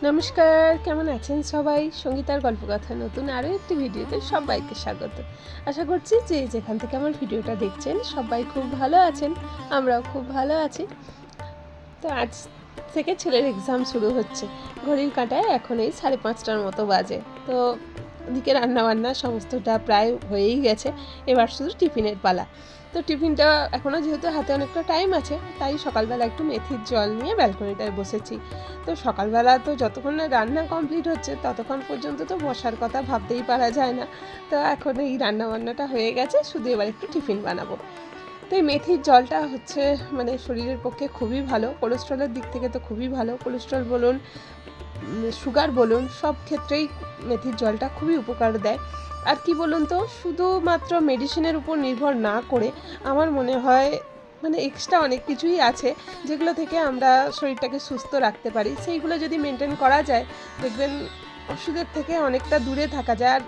নমস্কার, কেমন আছেন সবাই? সঙ্গীতার গল্পকথা নতুন আরও একটি ভিডিওতে সবাইকে স্বাগত। আশা করছি যে যেখান থেকে আমার ভিডিওটা দেখছেন সবাই খুব ভালো আছেন, আমরাও খুব ভালো আছি। তো আজ থেকে ছেলের এক্সাম শুরু হচ্ছে। ঘড়ির কাঁটায় এখন এই 5:30টার মতো বাজে। তো ওদিকে রান্নাবান্না সমস্তটা প্রায় হয়েই গেছে, এবার শুধু টিফিনের পালা। তো টিফিনটা এখনও যেহেতু হাতে অনেকটা টাইম আছে, তাই সকালবেলা একটু মেথির জল নিয়ে ব্যালকনিটায় বসেছি। তো সকালবেলা তো যতক্ষণ না রান্না কমপ্লিট হচ্ছে ততক্ষণ পর্যন্ত তো বসার কথা ভাবতেই পারা যায় না। তো এখন এই রান্নাবান্নাটা হয়ে গেছে, শুধু এবার একটু টিফিন বানাবো। তো এই মেথির জলটা হচ্ছে মানে শরীরের পক্ষে খুবই ভালো, কোলেস্ট্রলের দিক থেকে তো খুবই ভালো। কোলেস্ট্রল বলুন, সুগার বলুন, সব ক্ষেত্রেই মেথির জলটা খুবই উপকার দেয়। আর কি বলুন তো, শুধুমাত্র মেডিসিনের উপর নির্ভর না করে আমার মনে হয় মানে এক্সট্রা অনেক কিছুই আছে যেগুলো থেকে আমরা শরীরটাকে সুস্থ রাখতে পারি। সেইগুলো যদি মেনটেন করা যায়, দেখবেন ওষুধের থেকে অনেকটা দূরে থাকা যায়। আর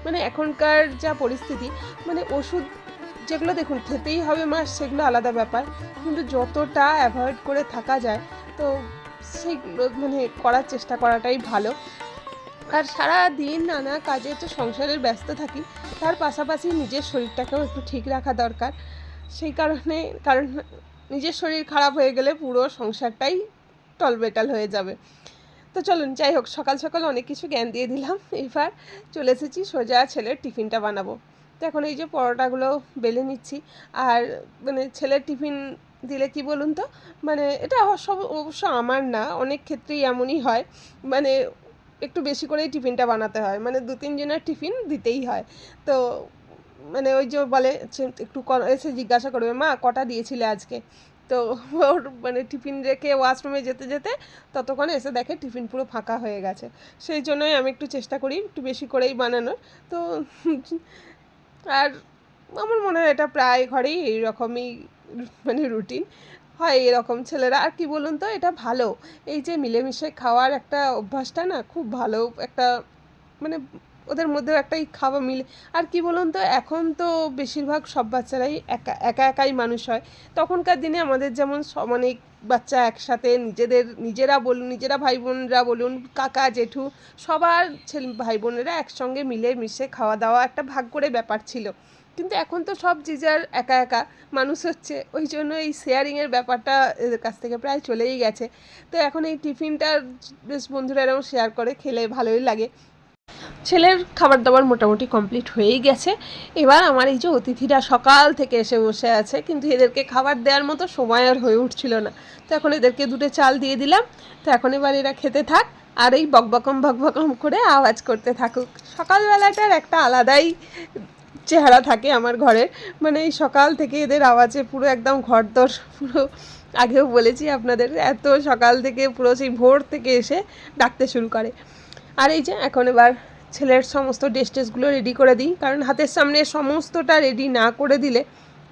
মানে এখনকার যা পরিস্থিতি, মানে ওষুধ যেগুলো দেখুন খেতেই হবে মাস, সেগুলো আলাদা ব্যাপার, কিন্তু যতটা অ্যাভয়েড করে থাকা যায় তো সেইগুলো মানে করার চেষ্টা করাটাই ভালো। আর সারা দিন নানা কাজে তো সংসারের ব্যস্ত থাকি, তার পাশাপাশি নিজের শরীরটাকেও একটু ঠিক রাখা দরকার। সেই কারণে, কারণ নিজের শরীর খারাপ হয়ে গেলে পুরো সংসারটাই টলবেটাল হয়ে যাবে। তো চলুন, যাই হোক, সকাল সকাল অনেক কিছু জ্ঞান দিয়ে দিলাম। এবার চলে এসেছি সোজা ছেলের টিফিনটা বানাবো। তো এখন এই যে পরোটাগুলো বেলে নিচ্ছি। আর মানে ছেলের টিফিন দিলে কি বলুন তো, মানে এটা অবশ্য আমার না, অনেক ক্ষেত্রেই এমনই হয়, মানে একটু বেশি করেই টিফিনটা বানাতে হয়, মানে 2-3 জনের টিফিন দিতেই হয়। তো মানে ওই যে বলে একটু এসে জিজ্ঞাসা করবে, মা কটা দিয়েছিলে আজকে? তো ওর মানে টিফিন রেখে ওয়াশরুমে যেতে যেতে ততক্ষণে এসে দেখে টিফিন পুরো ফাঁকা হয়ে গেছে। সেই জন্যই আমি একটু চেষ্টা করি একটু বেশি করেই বানানোর। তো আর আমার মনে হয় এটা প্রায় ঘরেই এইরকমই মানে রুটিন হয় এরকম ছেলেরা। আর কি বলুন তো, এটা ভালো, এই যে মিলেমিশে খাওয়ার একটা অভ্যাসটা না খুব ভালো একটা, মানে ওদের মধ্যেও একটা এই খাওয়া মিলে। আর কি বলুন তো, এখন তো বেশিরভাগ সব বাচ্চারাই একা একাই মানুষ হয়। তখনকার দিনে আমাদের যেমন অনেক বাচ্চা একসাথে নিজেরা বলুন, নিজেরা ভাই বোনরা বলুন, কাকা জেঠু, সবার ছেলে ভাই বোনেরা একসঙ্গে মিলে মিশে খাওয়া দাওয়া একটা ভাগ করে ব্যাপার ছিল। কিন্তু এখন তো সব যে যার একা একা মানুষ হচ্ছে, ওই জন্য এই শেয়ারিংয়ের ব্যাপারটা এদের কাছ থেকে প্রায় চলেই গেছে। তো এখন এই টিফিনটার বেশ বন্ধুরা এরকম শেয়ার করে খেলে ভালোই লাগে। ছেলের খাবার দাবার মোটামুটি কমপ্লিট হয়েই গেছে। এবার আমার এই যে অতিথিরা সকাল থেকে এসে বসে আছে, কিন্তু এদেরকে খাবার দেওয়ার মতো সময় আর হয়ে উঠছিল না। তো এখন এদেরকে 2টে চাল দিয়ে দিলাম। তো এখন এবার এরা খেতে থাক, আর এই বকবকম করে আওয়াজ করতে থাকুক। সকালবেলাটার একটা আলাদাই চেহারা থাকে আমার ঘরের, মানে এই সকাল থেকে এদের আওয়াজে পুরো একদম ঘরদোর পুরো, আগেও বলেছি আপনাদের, এত সকাল থেকে পুরো সেই ভোর থেকে এসে ডাকতে শুরু করে। আর এই যে এখন এবার ছেলের সমস্ত টেস্টগুলো রেডি করে দিই, কারণ হাতের সামনে সমস্তটা রেডি না করে দিলে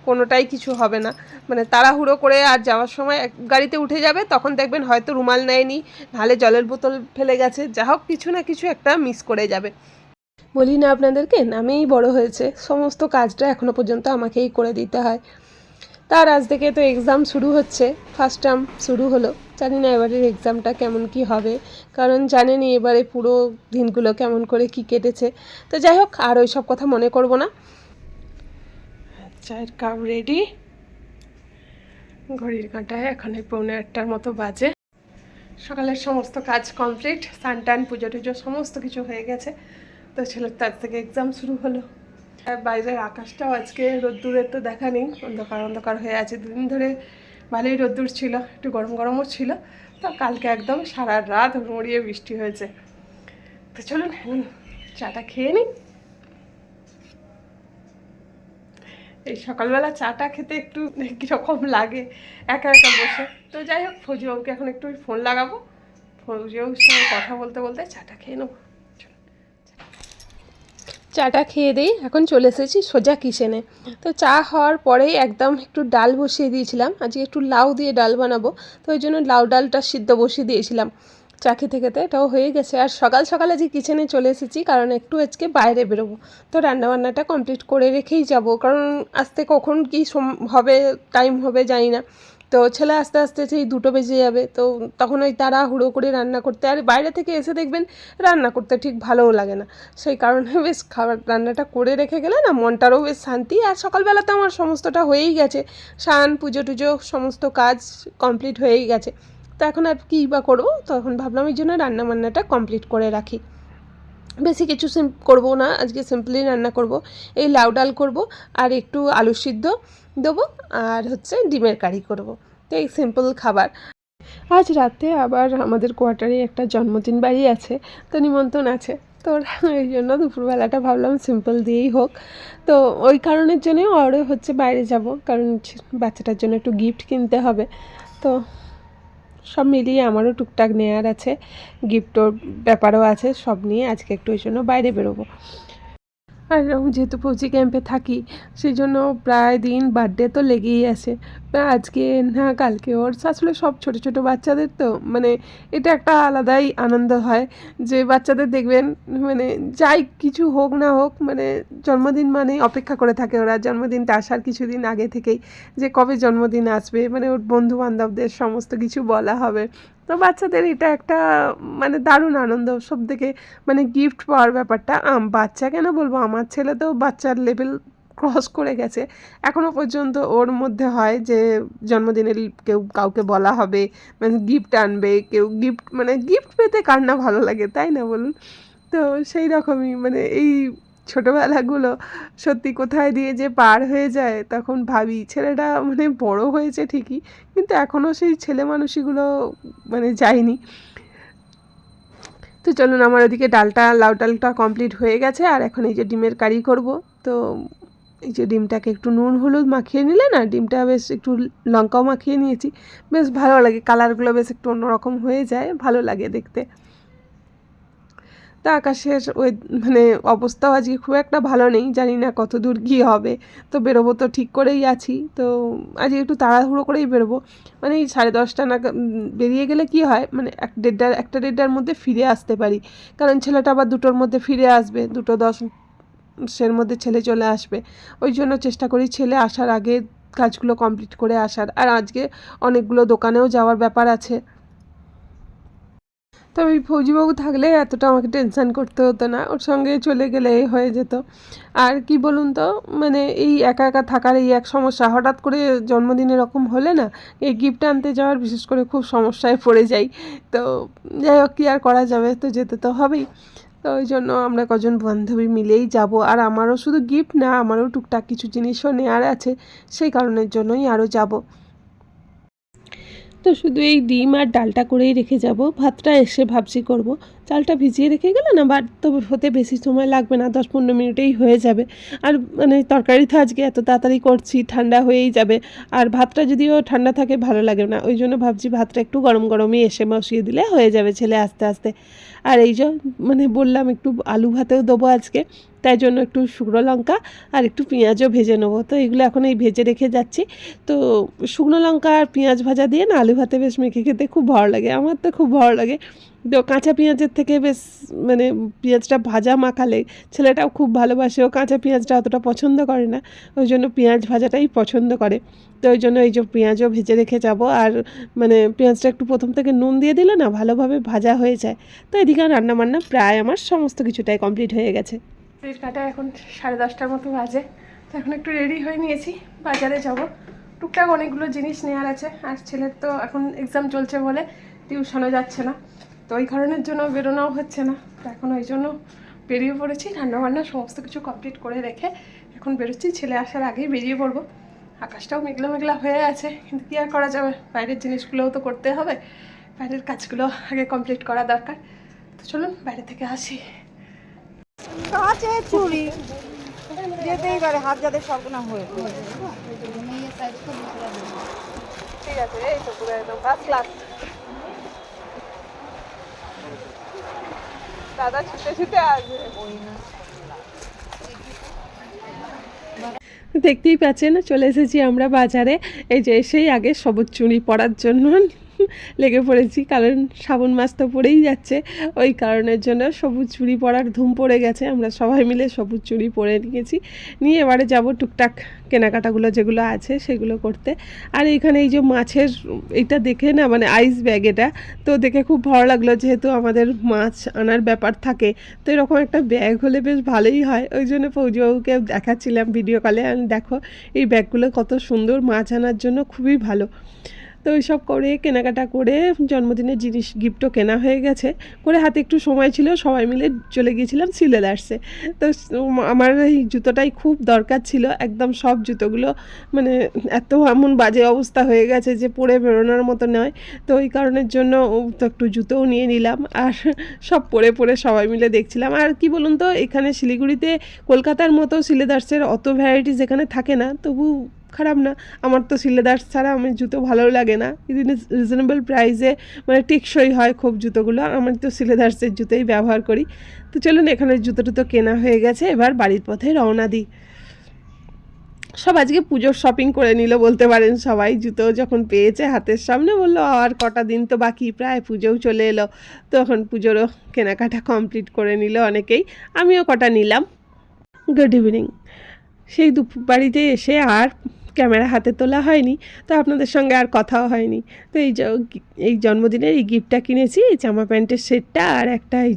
কোনোটাই কিছু হবে না। মানে তাড়াহুড়ো করে আর যাওয়ার সময় গাড়িতে উঠে যাবে, তখন দেখবেন হয়তো রুমাল নেয়নি, নাহলে জলের বোতল ফেলে গেছে, যা হোক কিছু না কিছু একটা মিস করে যাবে। বলি না আপনাদেরকে, নামেই বড় হয়েছে, সমস্ত কাজটা এখনও পর্যন্ত আমাকেই করে দিতে হয়। তার আজ থেকে তো এক্সাম শুরু হচ্ছে, ফার্স্ট টার্ম শুরু হলো। জানি না এবারের এক্সামটা কেমন কি হবে, কারণ জানেনই এবারে পুরো দিনগুলো কেমন করে কি কেটেছে। তো যাই হোক, আর ওই সব কথা মনে করব না। চায়ের কাপ রেডি, ঘড়ির কাঁটায় এখন 1:45টার মতো বাজে। সকালের সমস্ত কাজ কমপ্লিট, স্নান টান পুজো টুজো সমস্ত কিছু হয়ে গেছে। তো ছেলের তার থেকে এক্সাম শুরু হলো। আর বাইরের আকাশটাও আজকে রোদ্দুরের তো দেখা নেই, অন্ধকার অন্ধকার হয়ে আছে। 2 দিন ধরে ভালোই রোদ্দুর ছিল, একটু গরম গরমও ছিল। তো কালকে একদম সারা রাত হুড়মুড়িয়ে বৃষ্টি হয়েছে। তো চলুন এখন চাটা খেয়ে নিই। এই সকালবেলা চাটা খেতে একটু কীরকম লাগে একা একা বসে। তো যাই হোক, ফৌজিবাবুকে এখন একটু ফোন লাগাবো, ফৌজিবাবুর সঙ্গে কথা বলতে বলতে চাটা খেয়ে নেবো। চাটা খেয়ে দিই, এখন চলে এসেছি সোজা কিচেনে। তো চা হওয়ার পরেই একদম একটু ডাল বসিয়ে দিয়েছিলাম, আজকে একটু লাউ দিয়ে ডাল বানাবো। তো ওই জন্য লাউ ডালটা সিদ্ধ বসিয়ে দিয়েছিলাম। চা খেতে খেতে এটাও হয়ে গেছে। আর সকাল সকাল আজকে কিচেনে চলে এসেছি, কারণ একটু আজকে বাইরে বেরোবো। তো রান্নাবান্নাটা কমপ্লিট করে রেখেই যাব, কারণ আসতে কখন কী হবে টাইম হবে জানি না। তো ছেলে আস্তে আস্তে সেই 2টো বেজে যাবে, তো তখন ওই তাড়াহুড়ো করে রান্না করতে, আর বাইরে থেকে এসে দেখবেন রান্না করতে ঠিক ভালোও লাগে না, সেই কারণে বেশ খাবার রান্নাটা করে রেখে গেলে না মনটারও বেশ শান্তি। আর সকালবেলাতে আমার সমস্তটা হয়েই গেছে, স্নান পুজো টুজো সমস্ত কাজ কমপ্লিট হয়েই গেছে। তো এখন আর কী বা করবো, তখন ভাবলাম এই জন্য রান্না বান্নাটা কমপ্লিট করে রাখি। বেশি কিছু করবো না, আজকে সিম্পলি রান্না করব, এই লাউ ডাল করবো আর একটু আলু সিদ্ধ দেবো আর হচ্ছে ডিমের কারি করব। তো এই সিম্পল খাবার। আজ রাতে আবার আমাদের কোয়ার্টারে একটা জন্মদিন বাড়ি আছে, তো নিমন্ত্রণ আছে, তো এই জন্য দুপুরবেলাটা ভাবলাম সিম্পল দিয়েই হোক। তো ওই কারণের জন্যই ওরে হচ্ছে বাইরে যাব, কারণ বাচ্চাটার জন্য একটু গিফট কিনতে হবে। তো সব মিলিয়ে আমারও টুকটাক নেওয়ার আছে, গিফটর ব্যাপারও আছে, সব নিয়ে আজকে একটু ওই জন্য বাইরে বেরোবো। আর যেহেতু পৌঁছি ক্যাম্পে থাকি, সেই জন্য প্রায় দিন বার্থডে তো লেগেই আসে, আজকে না কালকে ওর, আসলে সব ছোটো ছোটো বাচ্চাদের তো মানে এটা একটা আলাদাই আনন্দ হয় যে বাচ্চাদের দেখবেন মানে যাই কিছু হোক না হোক, মানে জন্মদিন মানে অপেক্ষা করে থাকে ওরা জন্মদিনটা আসার কিছুদিন আগে থেকেই, যে কবে জন্মদিন আসবে, মানে ওর বন্ধু বান্ধবদের সমস্ত কিছু বলা হবে। তো বাচ্চাদের এটা একটা মানে দারুণ আনন্দ সব থেকে, মানে গিফট পাওয়ার ব্যাপারটা। বাচ্চা কেন বলবো, আমার ছেলে তো বাচ্চার লেভেল ক্রস করে গেছে, এখনও পর্যন্ত ওর মধ্যে হয় যে জন্মদিনে কেউ কাউকে বলা হবে, মানে গিফট আনবে কেউ, গিফট মানে গিফট পেতে কার না ভালো লাগে, তাই না বলুন? তো সেই রকমই মানে এই ছোটোবেলাগুলো সত্যি কোথায় দিয়ে যে পার হয়ে যায়, তখন ভাবি ছেলেটা মানে বড় হয়েছে ঠিকই, কিন্তু এখনও সেই ছেলে মানুষগুলো মানে যায়নি। তো চলুন, আমার ওদিকে লাউ ডালটা কমপ্লিট হয়ে গেছে, আর এখন এই যে ডিমের কারি করব। তো এই যে ডিমটাকে একটু নুন হলুদ মাখিয়ে নিলে না, ডিমটা বেশ একটু লঙ্কাও মাখিয়ে নিয়েছি, বেশ ভালো লাগে, কালারগুলো বেশ একটু অন্যরকম হয়ে যায়, ভালো লাগে দেখতে। তা আকাশের ওই মানে অবস্থাও আজকে খুব একটা ভালো নেই, জানি না কত দূর কী হবে। তো বেরোবো তো ঠিক করেই আছি, তো আজকে একটু তাড়াহুড়ো করেই বেরোবো, মানে এই 10:30 নাগাদ বেরিয়ে গেলে কি হয়, মানে 1-1:30-1:30টার মধ্যে ফিরে আসতে পারি, কারণ ছেলেটা আবার 2টোর মধ্যে ফিরে আসবে, 2:10 মধ্যে ছেলে চলে আসবে। ওই জন্য চেষ্টা করি ছেলে আসার আগে কাজগুলো কমপ্লিট করে আসার। আর আজকে অনেকগুলো দোকানেও যাওয়ার ব্যাপার আছে। তবে এই ফৌজিবাবু থাকলে এতটা আমাকে টেনশান করতে হতো না, ওর সঙ্গে চলে গেলে হয়ে যেত। আর কি বলুন তো, মানে এই একা একা থাকার এই এক সমস্যা, হঠাৎ করে জন্মদিন এরকম হলে না এই গিফট আনতে যাওয়ার বিশেষ করে খুব সমস্যায় পড়ে যাই। তো যাই হোক, কী আর করা যাবে, তো যেতে তো হবেই। তো ওই জন্য আমরা কজন বান্ধবী মিলেই যাব। আর আমারও শুধু গিফট না, আমারও টুকটাক কিছু জিনিসও নেওয়ার আছে, সেই কারণের জন্যই আরও যাব। তো শুধু এই ডিম আর ডালটা করেই রেখে যাব, ভাতটা এসে ভাবছি করব। চালটা ভিজিয়ে রেখে গেলে না ভাত তো হতে বেশি সময় লাগবে না, 10-15 মিনিটেই হয়ে যাবে। আর মানে তরকারি তো আজকে এত তাড়াতাড়ি করছি, ঠান্ডা হয়েই যাবে, আর ভাতটা যদিও ঠান্ডা থাকে ভালো লাগে না, ওই জন্য ভাবছি ভাতটা একটু গরম গরমই এসে বসিয়ে দিলে হয়ে যাবে ছেলে আস্তে আস্তে। আর এই যে মানে বললাম একটু আলু ভাতেও দেবো আজকে, তাই জন্য একটু শুকনো লঙ্কা আর একটু পেঁয়াজও ভেজে নেবো। তো এগুলো এখন এই ভেজে রেখে যাচ্ছি। তো শুকনো লঙ্কা আর পেঁয়াজ ভাজা দিয়ে না আলু ভাতে বেশ মেখে খেতে খুব ভালো লাগে, আমার তো খুব ভালো লাগে। তো কাঁচা পেঁয়াজের থেকে বেশ মানে পেঁয়াজটা ভাজা মাখালে ছেলেটাও খুব ভালোবাসে, ও কাঁচা পেঁয়াজটা অতটা পছন্দ করে না, ওই জন্য পেঁয়াজ ভাজাটাই পছন্দ করে। তো ওই জন্য এই যে পেঁয়াজও ভেজে রেখে যাব। আর মানে পেঁয়াজটা একটু প্রথম থেকে নুন দিয়ে দিলে না ভালোভাবে ভাজা হয়ে যায়। তো এদিকে রান্নাবান্না প্রায় আমার সমস্ত কিছুটাই কমপ্লিট হয়ে গেছে। কাটা এখন 10:30টার মতো বাজে, তো এখন একটু রেডি হয়ে নিয়েছি, বাজারে যাব। টুকটাক অনেকগুলো জিনিস নেওয়ার আছে, আর ছেলের তো এখন এক্সাম চলছে বলে টিউশনে যাচ্ছে না, তো ওই কারণের জন্য বেরোনোও হচ্ছে না। তো এখন ওই জন্য বেরিয়ে পড়েছি, রান্নাবান্না সমস্ত কিছু কমপ্লিট করে রেখে এখন বেরোচ্ছি, ছেলে আসার আগেই বেরিয়ে পড়বো। আকাশটাও মেঘলা মেঘলা হয়ে আছে, কিন্তু কী আর করা যাবে, বাইরের জিনিসগুলোও তো করতে হবে, বাইরের কাজগুলো আগে কমপ্লিট করা দরকার। তো চলুন বাইরে থেকে আসি। কাছে চুড়ি যেতেই পারে, হাত যাতে সবগুলো হয়ে ঠিক আছে, এই তো পুরো একদম ফার্স্ট ক্লাস। দাদা ছুটে ছুটে আসবে। দেখতেই পাচ্ছেন চলে এসেছি আমরা বাজারে, এই যে এসেই আগে সবুজ চুড়ি পরার জন্য লেগে পড়েছি, কারণ শ্রাবণ মাস তো পড়েই যাচ্ছে। ওই কারণের জন্য সবুজ চুড়ি পরার ধুম পড়ে গেছে। আমরা সবাই মিলে সবুজ চুড়ি পরে নিয়েছি, নিয়ে এবারে যাব টুকটাক কেনাকাটাগুলো যেগুলো আছে সেগুলো করতে। আর এইখানে এই যে মাছের এইটা দেখে না, মানে আইস ব্যাগ, এটা তো দেখে খুব ভালো লাগলো, যেহেতু আমাদের মাছ আনার ব্যাপার থাকে, তো এরকম একটা ব্যাগ হলে বেশ ভালোই হয়। ওই জন্য ফৌজিবাবুকে দেখাচ্ছিলাম ভিডিও কলে, দেখো এই ব্যাগগুলো কত সুন্দর, মাছ আনার জন্য খুবই ভালো। তো ওইসব করে কেনাকাটা করে জন্মদিনের জিনিস গিফটও কেনা হয়ে গেছে, করে হাতে একটু সময় ছিল, সবাই মিলে চলে গিয়েছিলাম সিলেদার্সে। তো আমার এই জুতোটাই খুব দরকার ছিল, একদম সব জুতোগুলো মানে এত এমন বাজে অবস্থা হয়ে গেছে যে পরে বেরোনোর মতো নয়। তো ওই কারণের জন্য তো একটু জুতোও নিয়ে নিলাম, আর সব পরে পরে সবাই মিলে দেখছিলাম। আর কি বলুন তো, এখানে শিলিগুড়িতে কলকাতার মতো সিলেদার্সের অত ভ্যারাইটিস এখানে থাকে না, তবু খারাপ না। আমার তো সিলেদার্স ছাড়া আমার জুতো ভালো লাগে না, রিজনেবল প্রাইসে মানে টেকসই হয় খুব জুতোগুলো। আমি তো সিলেদার্সের জুতোই ব্যবহার করি। তো চলুন, এখানে জুতো টুতো কেনা হয়ে গেছে, এবার বাড়ির পথে রওনা দিই। সব আজকে পুজোর শপিং করে নিল বলতে পারেন সবাই, জুতো যখন পেয়েছে হাতের সামনে বললো আর কটা দিন তো বাকি, প্রায় পুজোও চলে এলো। তো এখন পুজোরও কেনাকাটা কমপ্লিট করে নিল অনেকেই, আমিও কটা নিলাম। Good evening. সেই দুপুর বাড়িতে এসে আর ক্যামেরা হাতে তোলা হয়নি, তো আপনাদের সঙ্গে আর কথাও হয়নি। তো এই জন্মদিনের এই গিফটটা কিনেছি, এই জামা প্যান্টের সেটটা, আর একটা এই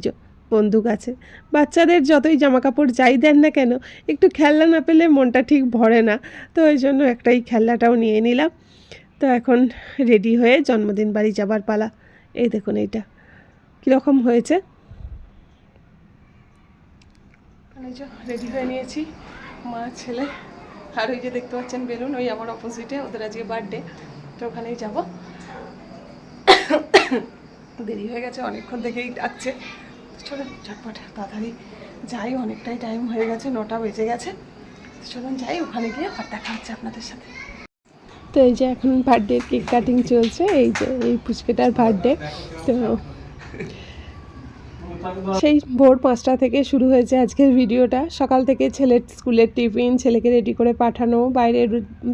বন্দুক আছে। বাচ্চাদের যতই জামা কাপড় যাই দেন না কেন, একটু খেলনা না পেলে মনটা ঠিক ভরে না। তো ওই জন্য একটাই খেলনাটাও নিয়ে নিলাম। তো এখন রেডি হয়ে জন্মদিন বাড়ি যাবার পালা। এই দেখুন এইটা কীরকম হয়েছে। রেডি হয়ে নিয়েছি, মা ছেলে, আর ওই যে দেখতে পাচ্ছেন বেলুন, ওই আমার অপোজিটে ওদের আজকে বার্থডে, তো ওখানেই যাব। দেরি হয়ে গেছে, অনেকক্ষণ থেকেই ডাকছে। চলুন ঝটপট তাড়াতাড়ি যাই, অনেকটাই টাইম হয়ে গেছে, 9টা বেজে গেছে। চলুন যাই, ওখানে গিয়ে আবার দেখা হচ্ছে আপনাদের সাথে। তো এই যে এখন বার্থডে কেক কাটিং চলছে, এই যে এই পুচকেটার বার্থডে। তো সেই ভোর 5টা থেকে শুরু হয়েছে আজকের ভিডিওটা। সকাল থেকে ছেলের স্কুলের টিফিন, ছেলেকে রেডি করে পাঠানো, বাইরের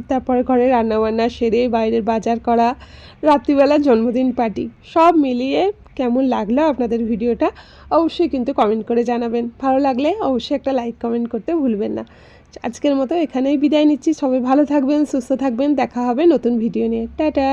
তারপরে ঘরে রান্নাবান্না সেরে বাইরের বাজার করা, রাত্রিবেলা জন্মদিন পার্টি, সব মিলিয়ে কেমন লাগলো আপনাদের ভিডিওটা অবশ্যই কিন্তু কমেন্ট করে জানাবেন। ভালো লাগলে অবশ্যই একটা লাইক কমেন্ট করতে ভুলবেন না। আজকের মতো এখানেই বিদায় নিচ্ছি। সবাই ভালো থাকবেন, সুস্থ থাকবেন, দেখা হবে নতুন ভিডিও নিয়ে। টাটা।